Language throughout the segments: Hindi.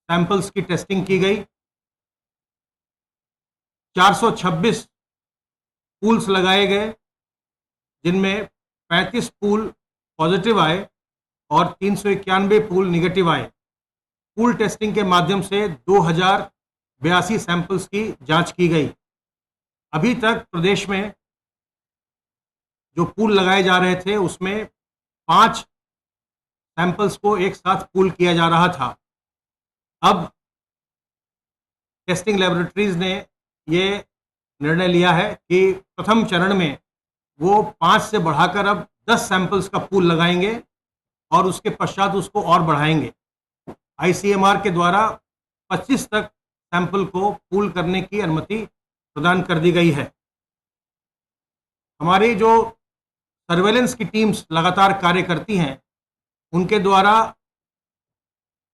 सैंपल्स की टेस्टिंग की गई। 426 पूल्स लगाए गए, जिनमें 35 पूल पॉजिटिव आए और 391 पूल निगेटिव आए। पूल टेस्टिंग के माध्यम से 2082 सैंपल्स की जांच की गई। अभी तक प्रदेश में जो पूल लगाए जा रहे थे उसमें 5 सैंपल्स को एक साथ पूल किया जा रहा था। अब टेस्टिंग लैबोरेटरीज ने ये निर्णय लिया है कि प्रथम चरण में वो 5 से बढ़ाकर अब 10 सैंपल्स का पूल लगाएंगे और उसके पश्चात उसको और बढ़ाएंगे। आईसीएमआर के द्वारा 25 तक सैंपल को पूल करने की अनुमति प्रदान कर दी गई है। हमारी जो सर्वेलेंस की टीम्स लगातार कार्य करती हैं, उनके द्वारा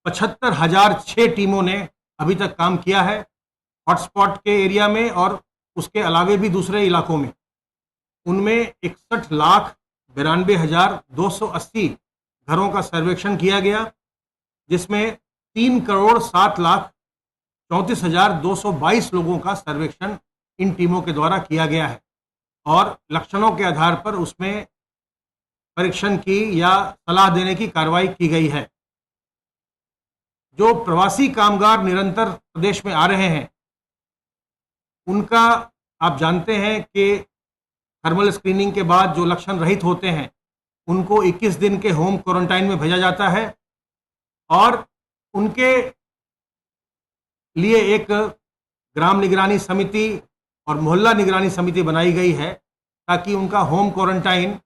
75,006 टीमों ने अभी तक काम किया है, हॉटस्पॉट के एरिया में और उसके अलावे भी दूसरे इलाकों में। उनमें 61,92,280 घरों का सर्वेक्षण किया गया, जिसमें 3,07,34,222 लोगों का सर्वेक्षण इन टीमों के द्वारा किया गया है और लक्षणों के आधार पर उसमें परीक्षण की या सलाह देने की कार्रवाई की गई है। जो प्रवासी कामगार निरंतर प्रदेश में आ रहे हैं, उनका आप जानते हैं कि थर्मल स्क्रीनिंग के बाद जो लक्षण रहित होते हैं उनको 21 दिन के होम क्वारंटाइन में भेजा जाता है और उनके लिए एक ग्राम निगरानी समिति और मोहल्ला निगरानी समिति बनाई गई है ताकि उनका होम क्वारंटाइन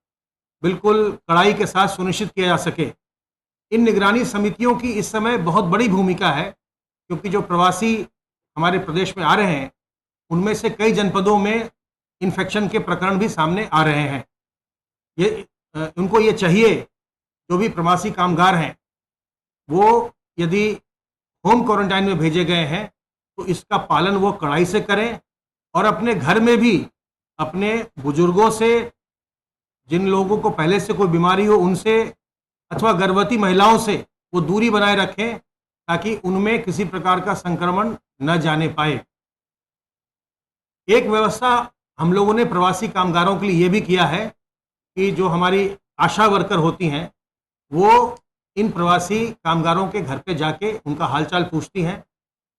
बिल्कुल कड़ाई के साथ सुनिश्चित किया जा सके। इन निगरानी समितियों की इस समय बहुत बड़ी भूमिका है, क्योंकि जो प्रवासी हमारे प्रदेश में आ रहे हैं उनमें से कई जनपदों में इन्फेक्शन के प्रकरण भी सामने आ रहे हैं। उनको ये चाहिए, जो भी प्रवासी कामगार हैं वो यदि होम क्वारंटाइन में भेजे गए हैं तो इसका पालन वो कड़ाई से करें और अपने घर में भी अपने बुजुर्गों से, जिन लोगों को पहले से कोई बीमारी हो उनसे अथवा गर्भवती महिलाओं से वो दूरी बनाए रखें ताकि उनमें किसी प्रकार का संक्रमण न जाने पाए। एक व्यवस्था हम लोगों ने प्रवासी कामगारों के लिए ये भी किया है कि जो हमारी आशा वर्कर होती हैं वो इन प्रवासी कामगारों के घर पे जाके उनका हालचाल पूछती हैं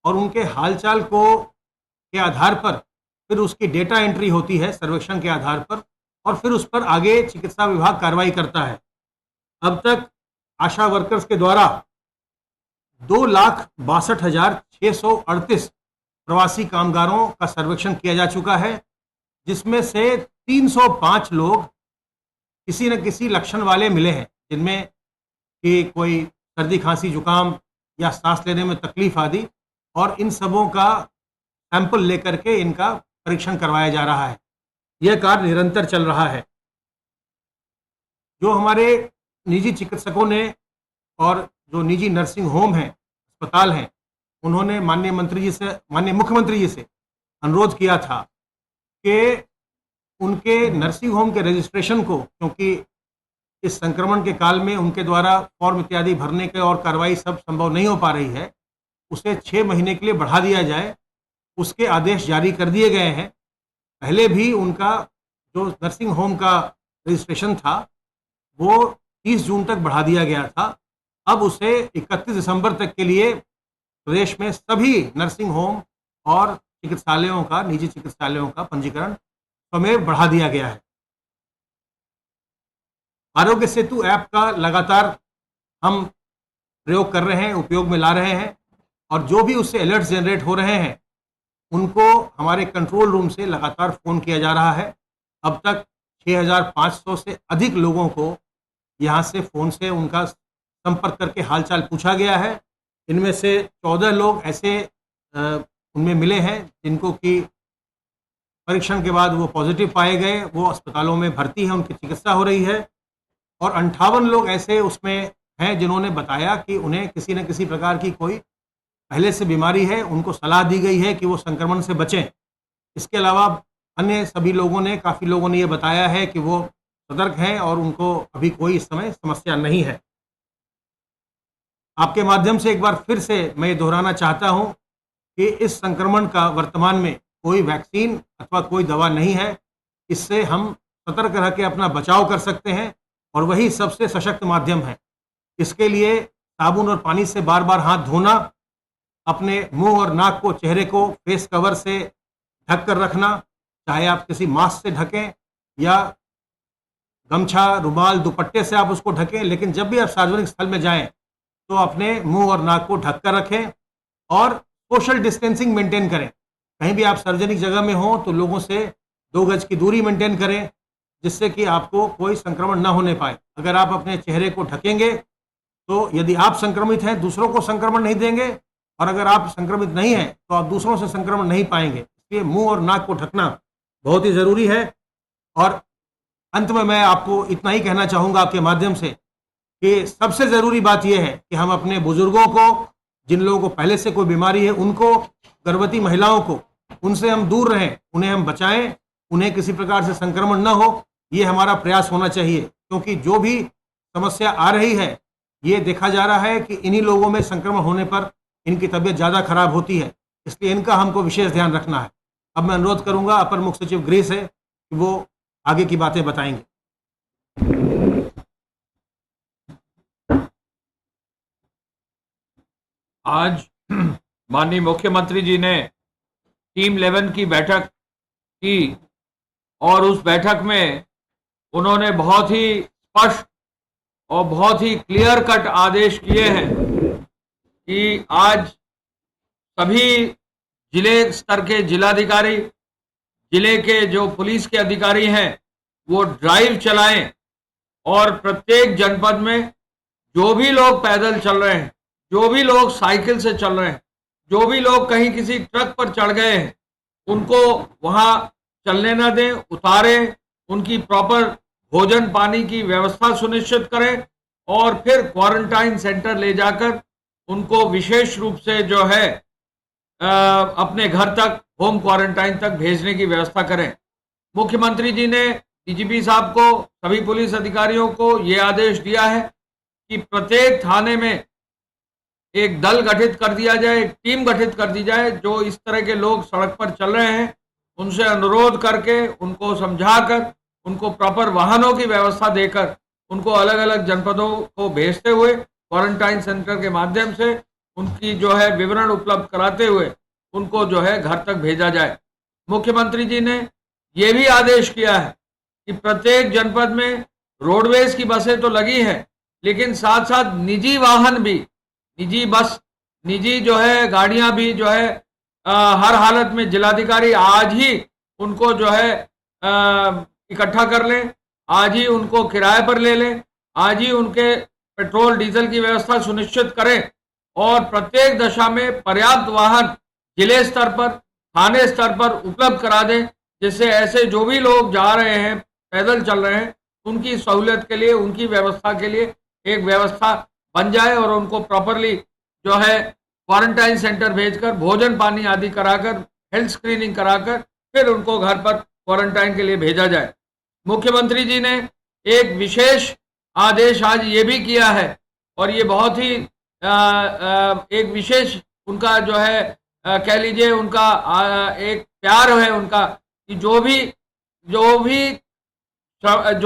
और उनके हालचाल के आधार पर फिर उसकी डेटा एंट्री होती है सर्वेक्षण के आधार पर और फिर उस पर आगे चिकित्सा विभाग कार्रवाई करता है। अब तक आशा वर्कर्स के द्वारा 2,62,638 प्रवासी कामगारों का सर्वेक्षण किया जा चुका है, जिसमें से 305 लोग किसी न किसी लक्षण वाले मिले हैं, जिनमें कि कोई सर्दी खांसी जुकाम या सांस लेने में तकलीफ आदि, और इन सबों का सैंपल लेकर के इनका परीक्षण करवाया जा रहा है। यह कार्य निरंतर चल रहा है। जो हमारे निजी चिकित्सकों ने और जो निजी नर्सिंग होम हैं, अस्पताल हैं, उन्होंने माननीय मुख्यमंत्री जी से अनुरोध किया था कि उनके नर्सिंग होम के रजिस्ट्रेशन को, क्योंकि इस संक्रमण के काल में उनके द्वारा फॉर्म इत्यादि भरने के और कार्रवाई सब संभव नहीं हो पा रही है, उसे 6 महीने के लिए बढ़ा दिया जाए। उसके आदेश जारी कर दिए गए हैं। पहले भी उनका जो नर्सिंग होम का रजिस्ट्रेशन था वो 30 जून तक बढ़ा दिया गया था। अब उसे 31 दिसंबर तक के लिए प्रदेश में सभी नर्सिंग होम और चिकित्सालयों का, निजी चिकित्सालयों का पंजीकरण स्वमेव बढ़ा दिया गया है। आरोग्य सेतु ऐप का लगातार हम प्रयोग कर रहे हैं, उपयोग में ला रहे हैं और जो भी उससे अलर्ट जनरेट हो रहे हैं उनको हमारे कंट्रोल रूम से लगातार फ़ोन किया जा रहा है। अब तक 6,500 से अधिक लोगों को यहाँ से फ़ोन से उनका संपर्क करके हालचाल पूछा गया है। इनमें से 14 लोग ऐसे उनमें मिले हैं जिनको कि परीक्षण के बाद वो पॉजिटिव पाए गए, वो अस्पतालों में भर्ती हैं, उनकी चिकित्सा हो रही है। और 58 लोग ऐसे उसमें हैं जिन्होंने बताया कि उन्हें किसी न किसी प्रकार की कोई पहले से बीमारी है, उनको सलाह दी गई है कि वो संक्रमण से बचें। इसके अलावा अन्य सभी लोगों ने, काफ़ी लोगों ने ये बताया है कि वो सतर्क हैं और उनको अभी कोई इस समय समस्या नहीं है। आपके माध्यम से एक बार फिर से मैं ये दोहराना चाहता हूं कि इस संक्रमण का वर्तमान में कोई वैक्सीन अथवा कोई दवा नहीं है। इससे हम सतर्क रह के अपना बचाव कर सकते हैं और वही सबसे सशक्त माध्यम है। इसके लिए साबुन और पानी से बार बार हाथ धोना, अपने मुंह और नाक को, चेहरे को फेस कवर से ढक कर रखना, चाहे आप किसी मास्क से ढकें या गमछा, रुमाल, दुपट्टे से आप उसको ढकें, लेकिन जब भी आप सार्वजनिक स्थल में जाएं तो अपने मुंह और नाक को ढक कर रखें और सोशल डिस्टेंसिंग मेंटेन करें। कहीं भी आप सार्वजनिक जगह में हो तो लोगों से 2 गज की दूरी मेंटेन करें, जिससे कि आपको कोई संक्रमण न होने पाए। अगर आप अपने चेहरे को ढकेंगे तो यदि आप संक्रमित हैं, दूसरों को संक्रमण नहीं देंगे, और अगर आप संक्रमित नहीं हैं तो आप दूसरों से संक्रमण नहीं पाएंगे। इसलिए मुंह और नाक को ढकना बहुत ही जरूरी है। और अंत में मैं आपको इतना ही कहना चाहूंगा आपके माध्यम से कि सबसे जरूरी बात यह है कि हम अपने बुजुर्गों को, जिन लोगों को पहले से कोई बीमारी है उनको, गर्भवती महिलाओं को, उनसे हम दूर रहें, उन्हें हम बचाएं, उन्हें किसी प्रकार से संक्रमण न हो, ये हमारा प्रयास होना चाहिए। क्योंकि जो भी समस्या आ रही है, ये देखा जा रहा है कि इन्हीं लोगों में संक्रमण होने पर इनकी तबीयत ज़्यादा खराब होती है। इसलिए इनका हमको विशेष ध्यान रखना है। अब मैं अनुरोध करूंगा अपर मुख्य सचिव गृह से कि वो आगे की बातें बताएंगे। आज माननीय मुख्यमंत्री जी ने टीम 11 की बैठक की और उस बैठक में उन्होंने बहुत ही स्पष्ट और बहुत ही क्लियर कट आदेश किए हैं कि आज सभी जिले स्तर के जिलाधिकारी, जिले के जो पुलिस के अधिकारी हैं, वो ड्राइव चलाएं और प्रत्येक जनपद में जो भी लोग पैदल चल रहे हैं, जो भी लोग साइकिल से चल रहे हैं, जो भी लोग कहीं किसी ट्रक पर चढ़ गए हैं, उनको वहां चलने न दें, उतारें, उनकी प्रॉपर भोजन पानी की व्यवस्था सुनिश्चित करें और फिर क्वारंटाइन सेंटर ले जाकर उनको विशेष रूप से जो है अपने घर तक, होम क्वारंटाइन तक भेजने की व्यवस्था करें। मुख्यमंत्री जी ने डीजीपी साहब को, सभी पुलिस अधिकारियों को ये आदेश दिया है कि प्रत्येक थाने में एक दल गठित कर दिया जाए, एक टीम गठित कर दी जाए, जो इस तरह के लोग सड़क पर चल रहे हैं उनसे अनुरोध करके, उनको समझाकर, उनको प्रॉपर वाहनों की व्यवस्था देकर, उनको अलग अलग जनपदों को भेजते हुए क्वारंटाइन सेंटर के माध्यम से उनकी जो है विवरण उपलब्ध कराते हुए उनको जो है घर तक भेजा जाए। मुख्यमंत्री जी ने ये भी आदेश किया है कि प्रत्येक जनपद में रोडवेज की बसें तो लगी हैं, लेकिन साथ साथ निजी वाहन भी, निजी बस, निजी जो है गाड़ियां भी जो है हर हालत में जिलाधिकारी आज ही उनको जो है इकट्ठा कर लें, आज ही उनको किराए पर ले लें, आज ही उनके पेट्रोल डीजल की व्यवस्था सुनिश्चित करें और प्रत्येक दशा में पर्याप्त वाहन जिले स्तर पर, थाने स्तर पर उपलब्ध करा दें, जिससे ऐसे जो भी लोग जा रहे हैं, पैदल चल रहे हैं, उनकी सहूलियत के लिए, उनकी व्यवस्था के लिए एक व्यवस्था बन जाए और उनको प्रॉपरली जो है क्वारंटाइन सेंटर भेजकर भोजन पानी आदि कराकर, हेल्थ स्क्रीनिंग कराकर फिर उनको घर पर क्वारंटाइन के लिए भेजा जाए। मुख्यमंत्री जी ने एक विशेष आदेश आज ये भी किया है और ये बहुत ही एक विशेष उनका जो है कह लीजिए उनका एक प्यार है उनका कि जो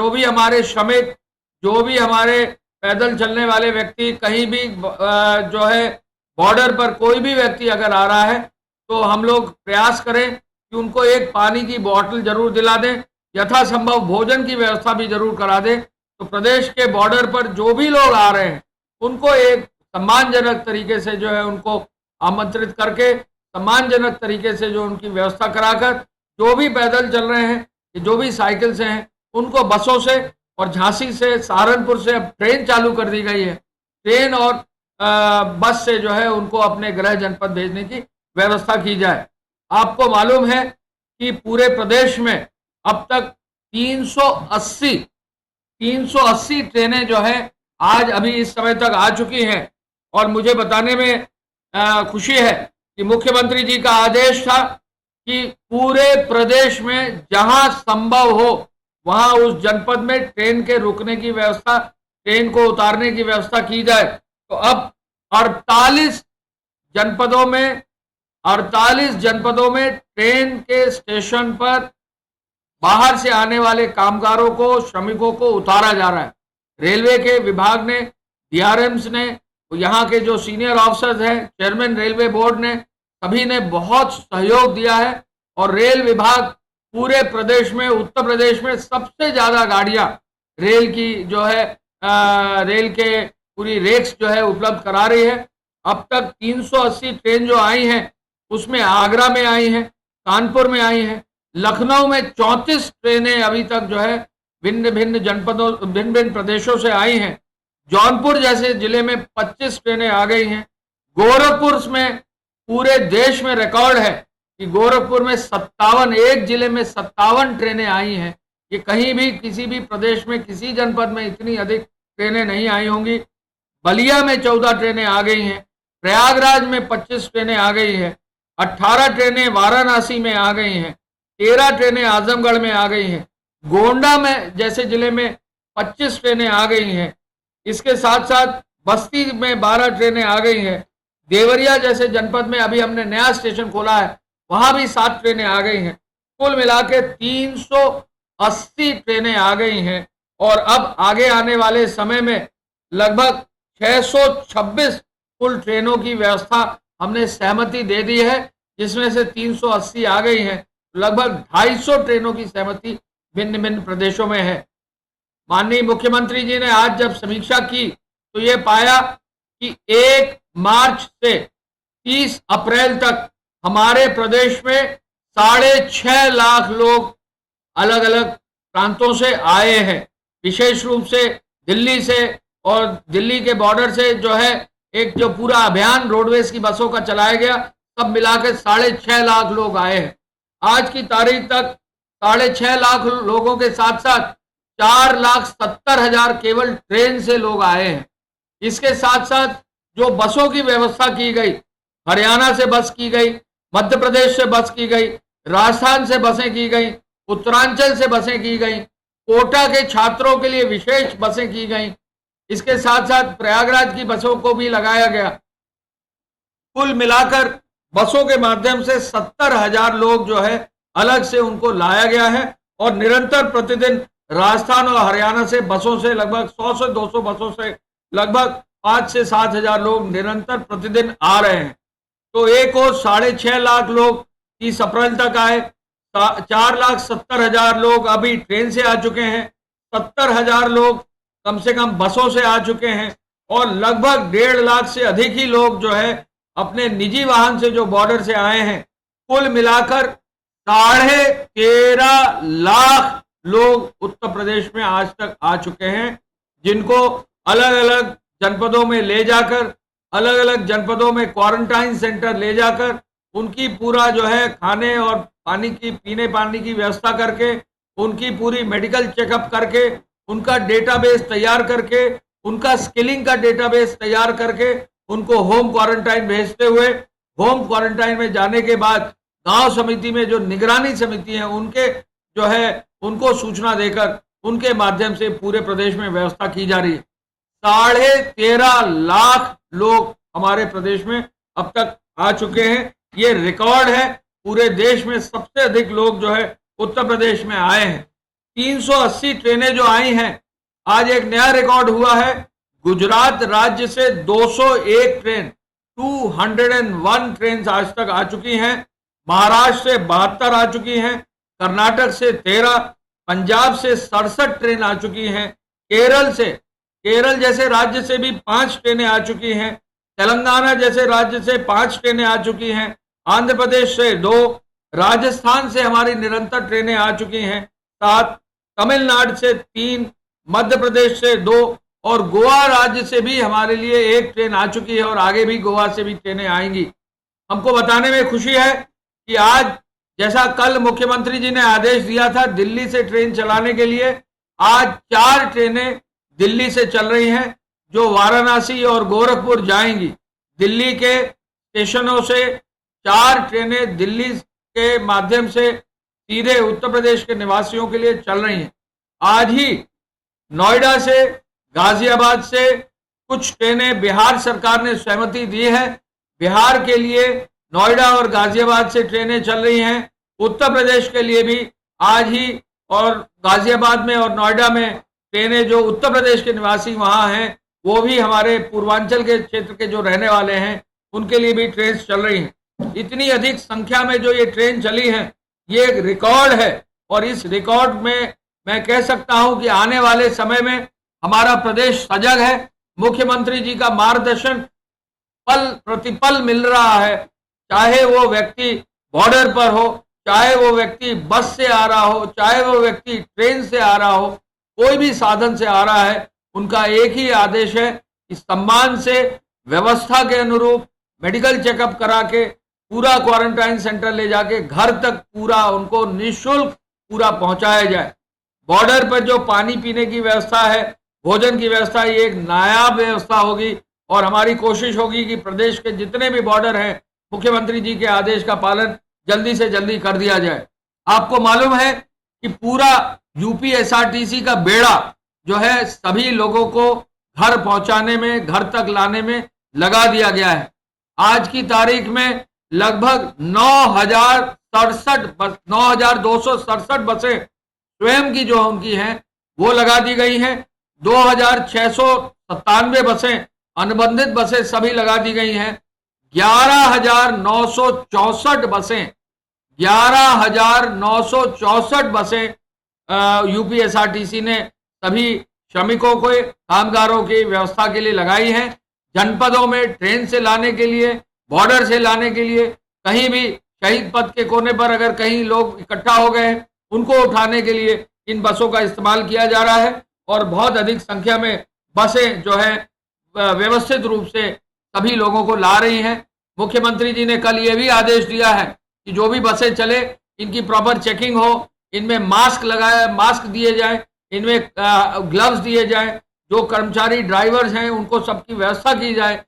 भी हमारे श्रमिक, जो भी हमारे पैदल चलने वाले व्यक्ति, कहीं भी जो है बॉर्डर पर कोई भी व्यक्ति अगर आ रहा है तो हम लोग प्रयास करें कि उनको एक पानी की बोतल जरूर दिला दें, यथासंभव भोजन की व्यवस्था भी जरूर करा दें। तो प्रदेश के बॉर्डर पर जो भी लोग आ रहे हैं उनको एक सम्मानजनक तरीके से जो है उनको आमंत्रित करके, सम्मानजनक तरीके से जो उनकी व्यवस्था कराकर, जो भी पैदल चल रहे हैं, जो भी साइकिल से हैं, उनको बसों से, और झांसी से, सहारनपुर से अब ट्रेन चालू कर दी गई है, ट्रेन और बस से जो है उनको अपने गृह जनपद भेजने की व्यवस्था की जाए। आपको मालूम है कि पूरे प्रदेश में अब तक 380 ट्रेनें जो है आज अभी इस समय तक आ चुकी हैं और मुझे बताने में खुशी है कि मुख्यमंत्री जी का आदेश था कि पूरे प्रदेश में जहां संभव हो वहां उस जनपद में ट्रेन के रुकने की व्यवस्था, ट्रेन को उतारने की व्यवस्था की जाए। तो अब 48 जनपदों में 48 जनपदों में ट्रेन के स्टेशन पर बाहर से आने वाले कामगारों को, श्रमिकों को उतारा जा रहा है। रेलवे के विभाग ने, डीआरएम्स ने, यहाँ के जो सीनियर ऑफिसर्स हैं, चेयरमैन रेलवे बोर्ड ने, सभी ने बहुत सहयोग दिया है और रेल विभाग पूरे प्रदेश में, उत्तर प्रदेश में सबसे ज्यादा गाड़ियां रेल की जो है रेल के पूरी रेक्स जो है उपलब्ध करा रही है। अब तक 380 ट्रेन जो आई हैं उसमें आगरा में आई हैं, कानपुर में आई हैं, लखनऊ में 34 ट्रेनें अभी तक जो है भिन्न भिन्न जनपदों, भिन्न भिन्न प्रदेशों से आई हैं। जौनपुर जैसे जिले में 25 ट्रेनें आ गई हैं। गोरखपुर में पूरे देश में रिकॉर्ड है कि गोरखपुर में 57, एक जिले में 57 ट्रेनें आई हैं। ये कहीं भी किसी भी प्रदेश में किसी जनपद में इतनी अधिक ट्रेनें नहीं आई होंगी। बलिया में 14 ट्रेनें आ गई हैं, प्रयागराज में 25 ट्रेनें आ गई हैं, 18 ट्रेनें वाराणसी में आ गई हैं, 13 ट्रेनें आजमगढ़ में आ गई हैं, गोंडा में जैसे जिले में 25 ट्रेनें आ गई हैं। इसके साथ साथ बस्ती में 12 ट्रेनें आ गई हैं। देवरिया जैसे जनपद में अभी हमने नया स्टेशन खोला है, वहां भी 7 ट्रेनें आ गई हैं। कुल मिला के 380 ट्रेनें आ गई हैं और अब आगे आने वाले समय में लगभग 626 कुल ट्रेनों की व्यवस्था हमने सहमति दे दी है, जिसमें से 380 आ गई हैं। लगभग 250 ट्रेनों की सहमति भिन्न भिन्न प्रदेशों में है। माननीय मुख्यमंत्री जी ने आज जब समीक्षा की तो ये पाया कि 1 मार्च से 30 अप्रैल तक हमारे प्रदेश में 6.5 लाख लोग अलग अलग प्रांतों से आए हैं। विशेष रूप से दिल्ली से और दिल्ली के बॉर्डर से जो है एक जो पूरा अभियान रोडवेज की बसों का चलाया गया, सब मिलाकर 6.5 लाख लोग आए हैं। आज की तारीख तक 6.5 लाख लोगों के साथ साथ 4,70,000 केवल ट्रेन से लोग आए हैं। इसके साथ साथ जो बसों की व्यवस्था की गई, हरियाणा से बस की गई, मध्य प्रदेश से बस की गई, राजस्थान से बसें की गई, उत्तरांचल से बसें की गई, कोटा के छात्रों के लिए विशेष बसें की गई। इसके साथ साथ प्रयागराज की बसों को भी लगाया गया। कुल मिलाकर बसों के माध्यम से 70,000 लोग जो है अलग से उनको लाया गया है और निरंतर प्रतिदिन राजस्थान और हरियाणा से बसों से लगभग 100 से 200 बसों से लगभग 5 से 7,000 लोग निरंतर प्रतिदिन आ रहे हैं। तो एक और 6.5 लाख लोग 30 अप्रैल तक आए, 4,70,000 लोग अभी ट्रेन से आ चुके हैं, 70,000 लोग कम से कम बसों से आ चुके हैं और लगभग 1.5 लाख से अधिक ही लोग जो है अपने निजी वाहन से जो बॉर्डर से आए हैं। कुल मिलाकर 13.5 लाख लोग उत्तर प्रदेश में आज तक आ चुके हैं, जिनको अलग अलग जनपदों में ले जाकर, अलग अलग जनपदों में क्वारंटाइन सेंटर ले जाकर उनकी पूरा जो है खाने और पानी की, पीने पानी की व्यवस्था करके, उनकी पूरी मेडिकल चेकअप करके, उनका डेटाबेस तैयार करके, उनका स्किलिंग का डेटाबेस तैयार करके उनको होम क्वारंटाइन भेजते हुए, होम क्वारंटाइन में जाने के बाद गांव समिति में जो निगरानी समिति है उनके जो है उनको सूचना देकर उनके माध्यम से पूरे प्रदेश में व्यवस्था की जा रही है। 13.5 लाख लोग हमारे प्रदेश में अब तक आ चुके हैं। ये रिकॉर्ड है, पूरे देश में सबसे अधिक लोग जो है उत्तर प्रदेश में आए हैं। 380 ट्रेनें जो आई हैं, आज एक नया रिकॉर्ड हुआ है। गुजरात राज्य से 201 ट्रेन, 201 ट्रेन आज तक आ चुकी हैं। महाराष्ट्र से 72 आ चुकी हैं, कर्नाटक से 13, पंजाब से 67 ट्रेन आ चुकी हैं, केरल जैसे राज्य से भी 5 ट्रेनें आ चुकी हैं, तेलंगाना जैसे राज्य से 5 ट्रेनें आ चुकी हैं, आंध्र प्रदेश से 2, राजस्थान से हमारी निरंतर ट्रेनें आ चुकी हैं 7, तमिलनाडु से 3, मध्य प्रदेश से 2 और गोवा राज्य से भी हमारे लिए 1 ट्रेन आ चुकी है और आगे भी गोवा से भी ट्रेनें आएंगी। हमको बताने में खुशी है कि आज जैसा कल मुख्यमंत्री जी ने आदेश दिया था दिल्ली से ट्रेन चलाने के लिए, आज 4 ट्रेनें दिल्ली से चल रही हैं जो वाराणसी और गोरखपुर जाएंगी। दिल्ली के स्टेशनों से 4 ट्रेनें दिल्ली के माध्यम से सीधे उत्तर प्रदेश के निवासियों के लिए चल रही हैं। आज ही नोएडा से, गाजियाबाद से कुछ ट्रेनें बिहार सरकार ने सहमति दी है। बिहार के लिए नोएडा और गाजियाबाद से ट्रेनें चल रही हैं। उत्तर प्रदेश के लिए भी आज ही और गाजियाबाद में और नोएडा में ट्रेनें, जो उत्तर प्रदेश के निवासी वहां हैं, वो भी हमारे पूर्वांचल के क्षेत्र के जो रहने वाले हैं, उनके लिए भी ट्रेन चल रही हैं। इतनी अधिक संख्या में जो ये ट्रेन चली हैं, ये एक रिकॉर्ड है। और इस रिकॉर्ड में मैं कह सकता हूं कि आने वाले समय में हमारा प्रदेश सजग है। मुख्यमंत्री जी का मार्गदर्शन पल प्रतिपल मिल रहा है। चाहे वो व्यक्ति बॉर्डर पर हो, चाहे वो व्यक्ति बस से आ रहा हो, चाहे वो व्यक्ति ट्रेन से आ रहा हो, कोई भी साधन से आ रहा है, उनका एक ही आदेश है कि सम्मान से व्यवस्था के अनुरूप मेडिकल चेकअप करा के पूरा क्वारंटाइन सेंटर ले जाके घर तक पूरा उनको निःशुल्क पूरा पहुंचाया जाए। बॉर्डर पर जो पानी पीने की व्यवस्था है, भोजन की व्यवस्था, ये एक नायाब व्यवस्था होगी। और हमारी कोशिश होगी कि प्रदेश के जितने भी बॉर्डर हैं, मुख्यमंत्री जी के आदेश का पालन जल्दी से जल्दी कर दिया जाए। आपको मालूम है कि पूरा यूपी एसआरटीसी का बेड़ा जो है सभी लोगों को घर पहुंचाने में, घर तक लाने में लगा दिया गया है। आज की तारीख में लगभग 9,267 बसें स्वयं की जो उनकी हैं वो लगा दी गई हैं। 2,697 बसें अनुबंधित बसें सभी लगा दी गई हैं। 11,964 बसें 11,964 बसें यूपी एसआरटीसी ने सभी श्रमिकों को, कामगारों की व्यवस्था के लिए लगाई हैं। जनपदों में ट्रेन से लाने के लिए, बॉर्डर से लाने के लिए, कहीं भी शहीद पथ के कोने पर अगर कहीं लोग इकट्ठा हो गए हैं, उनको उठाने के लिए इन बसों का इस्तेमाल किया जा रहा है। और बहुत अधिक संख्या में बसें जो है व्यवस्थित रूप से सभी लोगों को ला रही हैं। मुख्यमंत्री जी ने कल ये भी आदेश दिया है कि जो भी बसें चले, इनकी प्रॉपर चेकिंग हो, इनमें मास्क दिए जाए, इनमें ग्लव्स दिए जाए, जो कर्मचारी ड्राइवर्स हैं उनको सबकी व्यवस्था की जाए,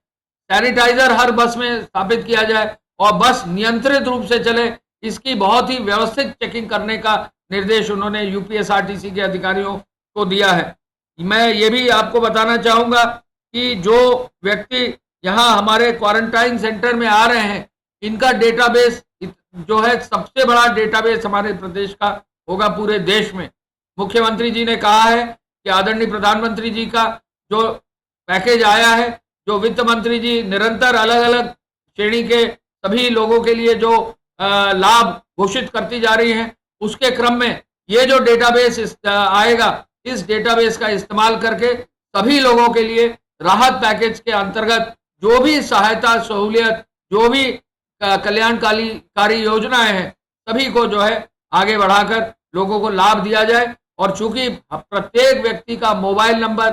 सैनिटाइजर हर बस में स्थापित किया जाए और बस नियंत्रित रूप से चले, इसकी बहुत ही व्यवस्थित चेकिंग करने का निर्देश उन्होंने यूपीएसआरटीसी के अधिकारियों को दिया है। मैं ये भी आपको बताना चाहूंगा कि जो व्यक्ति यहाँ हमारे क्वारंटाइन सेंटर में आ रहे हैं, इनका डेटाबेस जो है सबसे बड़ा डेटाबेस हमारे प्रदेश का होगा पूरे देश में। मुख्यमंत्री जी ने कहा है कि आदरणीय प्रधानमंत्री जी का जो पैकेज आया है, जो वित्त मंत्री जी निरंतर अलग अलग श्रेणी के सभी लोगों के लिए जो लाभ घोषित करती जा रही हैं, उसके क्रम में ये जो डेटाबेस आएगा, इस डेटाबेस का इस्तेमाल करके सभी लोगों के लिए राहत पैकेज के अंतर्गत जो भी सहायता, सहूलियत, जो भी कल्याणकारी योजनाएं हैं, सभी को जो है आगे बढ़ाकर लोगों को लाभ दिया जाए। और चूंकि प्रत्येक व्यक्ति का मोबाइल नंबर,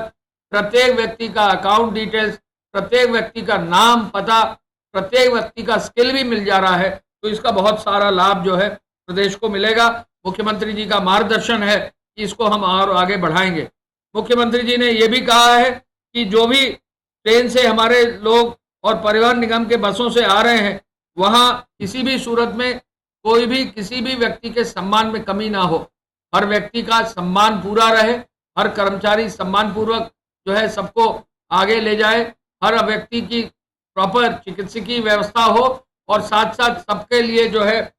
प्रत्येक व्यक्ति का अकाउंट डिटेल्स, प्रत्येक व्यक्ति का नाम, पता, प्रत्येक व्यक्ति का स्किल भी मिल जा रहा है, तो इसका बहुत सारा लाभ जो है प्रदेश को मिलेगा। मुख्यमंत्री जी का मार्गदर्शन है कि इसको हम और आगे बढ़ाएंगे। मुख्यमंत्री जी ने यह भी कहा है कि जो भी ट्रेन से हमारे लोग और परिवहन निगम के बसों से आ रहे हैं, वहां किसी भी सूरत में कोई भी किसी भी व्यक्ति के सम्मान में कमी ना हो। हर व्यक्ति का सम्मान पूरा रहे, हर कर्मचारी सम्मान पूर्वक जो है सबको आगे ले जाए, हर व्यक्ति की प्रॉपर चिकित्सकीय व्यवस्था हो और साथ साथ सबके लिए जो है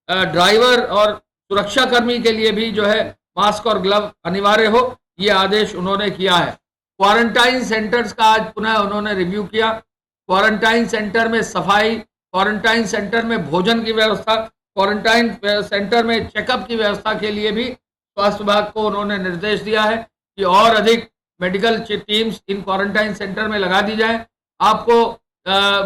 ड्राइवर और सुरक्षाकर्मी के लिए भी जो है मास्क और ग्लव अनिवार्य हो। ये आदेश उन्होंने किया है। क्वारंटाइन सेंटर्स का आज पुनः उन्होंने रिव्यू किया। क्वारंटाइन सेंटर में सफाई, क्वारंटाइन सेंटर में भोजन की व्यवस्था, क्वारंटाइन सेंटर में चेकअप की व्यवस्था के लिए भी स्वास्थ्य विभाग को उन्होंने निर्देश दिया है कि और अधिक medical teams in quarantine centre में लगा दी जाए। आपको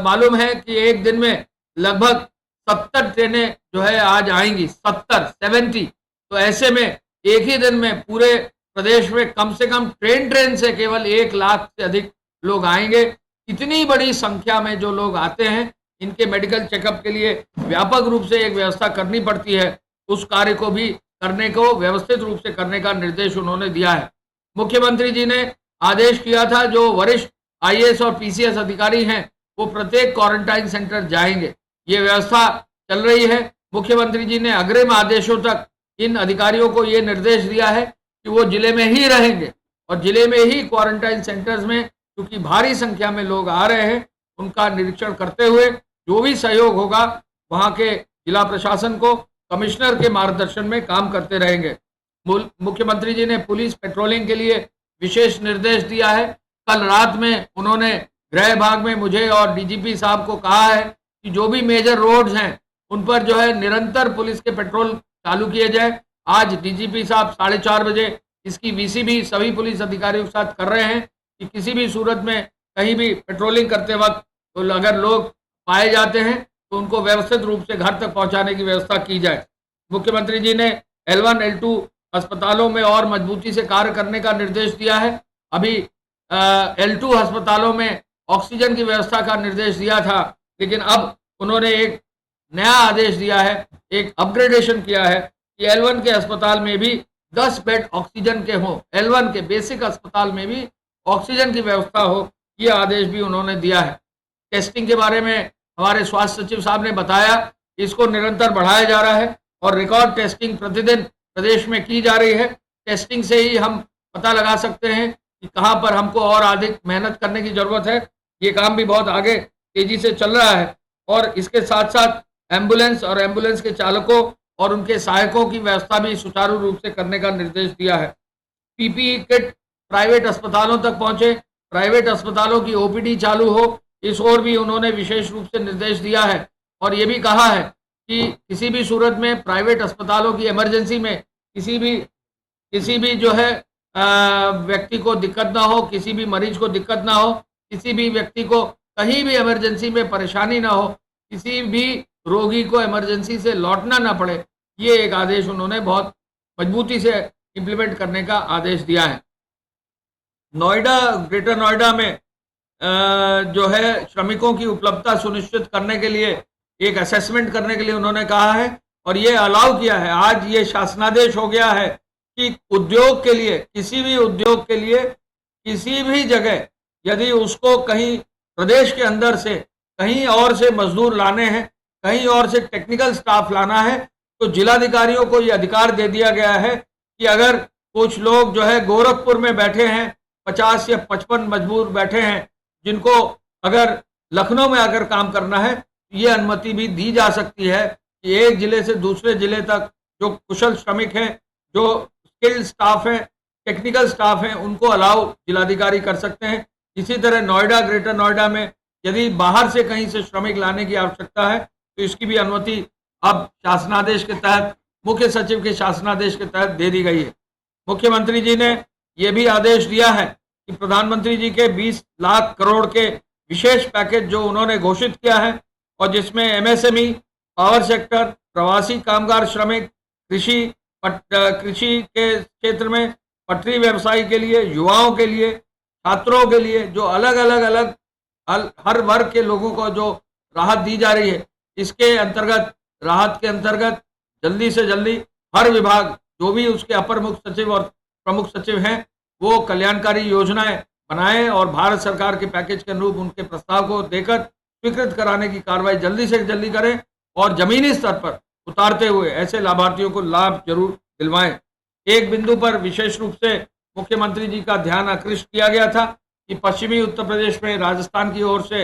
मालूम है कि एक दिन में लगभग 70 ट्रेनें जो है आज आएंगी, 70 तो ऐसे में एक ही दिन में पूरे प्रदेश में कम से कम ट्रेन से केवल 1 लाख से अधिक लोग आएंगे। इतनी बड़ी संख्या में जो लोग आते हैं, इनके मेडिकल चेकअप के लिए व्यापक रूप से एक व्यवस्था करनी पड़ती है। उस कार्य को भी करने को व्यवस्थित रूप से करने का निर्देश उन्होंने दिया है। मुख्यमंत्री जी ने आदेश किया था जो वरिष्ठ आईएएस और पीसीएस अधिकारी हैं वो प्रत्येक क्वारंटाइन सेंटर जाएंगे। ये व्यवस्था चल रही है। मुख्यमंत्री जी ने अग्रिम आदेशों तक इन अधिकारियों को ये निर्देश दिया है कि वो जिले में ही रहेंगे और जिले में ही क्वारंटाइन सेंटर्स में क्योंकि भारी संख्या में लोग आ रहे हैं। उनका निरीक्षण करते हुए जो भी सहयोग होगा वहां के जिला प्रशासन को कमिश्नर के मार्गदर्शन में काम करते रहेंगे। मुख्यमंत्री जी ने पुलिस पेट्रोलिंग के लिए विशेष निर्देश दिया है। कल रात में उन्होंने गृह विभाग में मुझे और डीजीपी साहब को कहा है कि जो भी मेजर रोड्स हैं उन पर जो है निरंतर पुलिस के पेट्रोल चालू किए जाए। आज डीजीपी साहब 4:30 बजे इसकी वीसी भी सभी पुलिस अधिकारियों के साथ कर रहे हैं कि किसी भी सूरत में कहीं भी पेट्रोलिंग करते वक्त तो अगर लोग पाए जाते हैं तो उनको व्यवस्थित रूप से घर तक पहुंचाने की व्यवस्था की जाए। मुख्यमंत्री जी ने L1 L2 अस्पतालों में और मजबूती से कार्य करने का निर्देश दिया है। अभी L2 अस्पतालों में ऑक्सीजन की व्यवस्था का निर्देश दिया था, लेकिन अब उन्होंने एक नया आदेश दिया है, एक अपग्रेडेशन किया है कि L1 के अस्पताल में भी 10 बेड ऑक्सीजन के हों, L1 के बेसिक अस्पताल में भी ऑक्सीजन की व्यवस्था हो, ये आदेश भी उन्होंने दिया है। टेस्टिंग के बारे में हमारे स्वास्थ्य सचिव साहब ने बताया कि इसको निरंतर बढ़ाया जा रहा है और रिकॉर्ड टेस्टिंग प्रतिदिन प्रदेश में की जा रही है। टेस्टिंग से ही हम पता लगा सकते हैं कि कहाँ पर हमको और अधिक मेहनत करने की जरूरत है। ये काम भी बहुत आगे तेजी से चल रहा है और इसके साथ साथ एम्बुलेंस और एम्बुलेंस के चालकों और उनके सहायकों की व्यवस्था भी सुचारू रूप से करने का निर्देश दिया है। पीपीई किट प्राइवेट अस्पतालों तक पहुंचे, प्राइवेट अस्पतालों की ओपीडी चालू हो, इस ओर भी उन्होंने विशेष रूप से निर्देश दिया है और ये भी कहा है कि किसी भी सूरत में प्राइवेट अस्पतालों की इमरजेंसी में किसी भी जो है व्यक्ति को दिक्कत ना हो, किसी भी मरीज को दिक्कत ना हो, किसी भी व्यक्ति को कहीं भी इमरजेंसी में परेशानी ना हो, किसी भी रोगी को इमरजेंसी से लौटना ना पड़े, ये एक आदेश उन्होंने बहुत मजबूती से इम्प्लीमेंट करने का आदेश दिया है। नोएडा, ग्रेटर नोएडा में जो है श्रमिकों की उपलब्धता सुनिश्चित करने के लिए एक असेसमेंट करने के लिए उन्होंने कहा है और ये अलाउ किया है। आज ये शासनादेश हो गया है कि उद्योग के लिए, किसी भी उद्योग के लिए किसी भी जगह यदि उसको कहीं प्रदेश के अंदर से कहीं और से मजदूर लाने हैं, कहीं और से टेक्निकल स्टाफ लाना है, तो जिलाधिकारियों को ये अधिकार दे दिया गया है कि अगर कुछ लोग जो है गोरखपुर में बैठे हैं, 50 या 55 मजदूर बैठे हैं, जिनको अगर लखनऊ में आकर काम करना है, ये अनुमति भी दी जा सकती है कि एक जिले से दूसरे जिले तक जो कुशल श्रमिक हैं, जो स्किल्ड स्टाफ हैं, टेक्निकल स्टाफ हैं, उनको अलाउ जिलाधिकारी कर सकते हैं। इसी तरह नोएडा, ग्रेटर नोएडा में यदि बाहर से कहीं से श्रमिक लाने की आवश्यकता है तो इसकी भी अनुमति अब शासनादेश के तहत, मुख्य सचिव के शासनादेश के तहत दे दी गई है। मुख्यमंत्री जी ने यह भी आदेश दिया है कि प्रधानमंत्री जी के 20 लाख करोड़ के विशेष पैकेज जो उन्होंने घोषित किया है और जिसमें एमएसएमई, पावर सेक्टर, प्रवासी कामगार श्रमिक, कृषि के क्षेत्र में, पटरी व्यवसाय के लिए, युवाओं के लिए, छात्रों के लिए, जो अलग अलग हर वर्ग के लोगों को जो राहत दी जा रही है, इसके अंतर्गत, राहत के अंतर्गत जल्दी से जल्दी हर विभाग, जो भी उसके अपर मुख्य सचिव और प्रमुख सचिव हैं, वो कल्याणकारी योजनाएं बनाएं और भारत सरकार के पैकेज के अनुरूप उनके प्रस्ताव को देकर स्वीकृत कराने की कार्रवाई जल्दी से जल्दी करें और जमीनी स्तर पर उतारते हुए ऐसे लाभार्थियों को लाभ जरूर दिलवाएं। एक बिंदु पर विशेष रूप से मुख्यमंत्री जी का ध्यान आकृष्ट किया गया था कि पश्चिमी उत्तर प्रदेश में राजस्थान की ओर से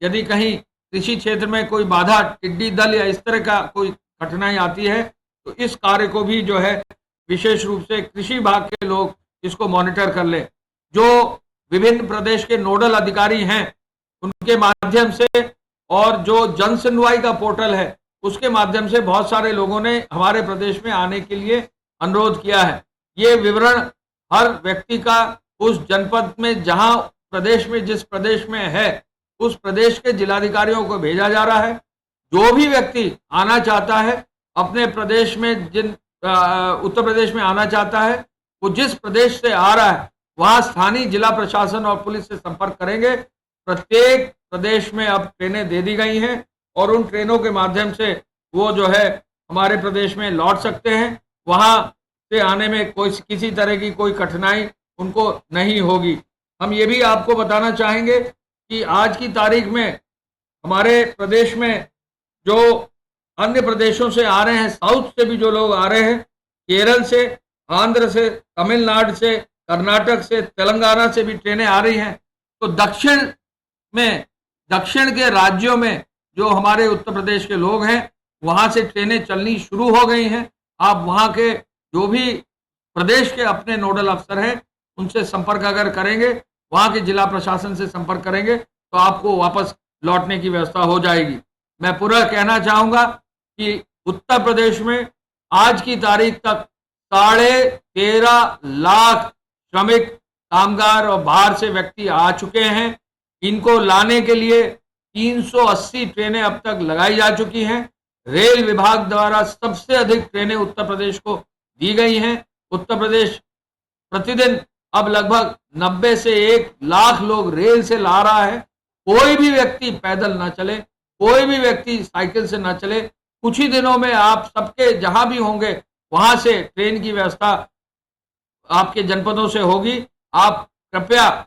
यदि कहीं कृषि क्षेत्र में कोई बाधा, टिड्डी दल या इस तरह का कोई कठिनाई आती है तो इस कार्य को भी जो है विशेष रूप से कृषि विभाग के लोग इसको मॉनिटर कर ले। जो विभिन्न प्रदेश के नोडल अधिकारी हैं उनके माध्यम से और जो जन सुनवाई का पोर्टल है उसके माध्यम से बहुत सारे लोगों ने हमारे प्रदेश में आने के लिए अनुरोध किया है। ये विवरण हर व्यक्ति का उस जनपद में, जहां प्रदेश में, जिस प्रदेश में है, उस प्रदेश के जिलाधिकारियों को भेजा जा रहा है। जो भी व्यक्ति आना चाहता है अपने प्रदेश में, उत्तर प्रदेश में आना चाहता है, वो जिस प्रदेश से आ रहा है वहां स्थानीय जिला प्रशासन और पुलिस से संपर्क करेंगे। प्रत्येक प्रदेश में अब ट्रेनें दे दी गई हैं और उन ट्रेनों के माध्यम से वो जो है हमारे प्रदेश में लौट सकते हैं। वहां से आने में कोई किसी तरह की कोई कठिनाई उनको नहीं होगी। हम ये भी आपको बताना चाहेंगे कि आज की तारीख में हमारे प्रदेश में जो अन्य प्रदेशों से आ रहे हैं, साउथ से भी जो लोग आ रहे हैं, केरल से, आंध्र से, तमिलनाडु से, कर्नाटक से, तेलंगाना से भी ट्रेनें आ रही हैं। तो दक्षिण के राज्यों में जो हमारे उत्तर प्रदेश के लोग हैं वहां से ट्रेनें चलनी शुरू हो गई हैं। आप वहां के जो भी प्रदेश के अपने नोडल अफसर हैं उनसे संपर्क अगर करेंगे, वहां के जिला प्रशासन से संपर्क करेंगे तो आपको वापस लौटने की व्यवस्था हो जाएगी। मैं पूरा कहना चाहूंगा कि उत्तर प्रदेश में आज की तारीख तक 13.5 लाख श्रमिक कामगार और बाहर से व्यक्ति आ चुके हैं। इनको लाने के लिए 380 ट्रेनें अब तक लगाई जा चुकी हैं। रेल विभाग द्वारा सबसे अधिक ट्रेनें उत्तर प्रदेश को दी गई हैं। उत्तर प्रदेश प्रतिदिन अब लगभग 90 से 1 लाख लोग रेल से ला रहा है। कोई भी व्यक्ति पैदल ना चले, कोई भी व्यक्ति साइकिल से ना चले। कुछ ही दिनों में आप सबके जहां भी होंगे वहां से ट्रेन की व्यवस्था आपके जनपदों से होगी। आप कृपया,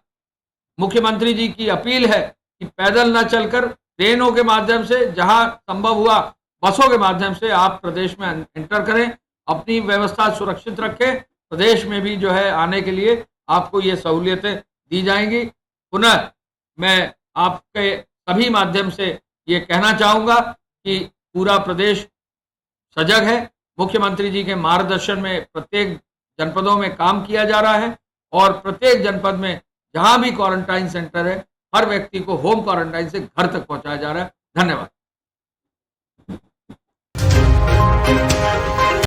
मुख्यमंत्री जी की अपील है कि पैदल न चलकर ट्रेनों के माध्यम से, जहां संभव हुआ बसों के माध्यम से आप प्रदेश में एंटर करें, अपनी व्यवस्था सुरक्षित रखें। प्रदेश में भी जो है आने के लिए आपको ये सहूलियतें दी जाएंगी। पुनः मैं आपके सभी माध्यम से ये कहना चाहूंगा कि पूरा प्रदेश सजग है। मुख्यमंत्री जी के मार्गदर्शन में प्रत्येक जनपदों में काम किया जा रहा है और प्रत्येक जनपद में जहां भी क्वारंटाइन सेंटर है हर व्यक्ति को होम क्वारंटाइन से घर तक पहुंचाया जा रहा है। धन्यवाद।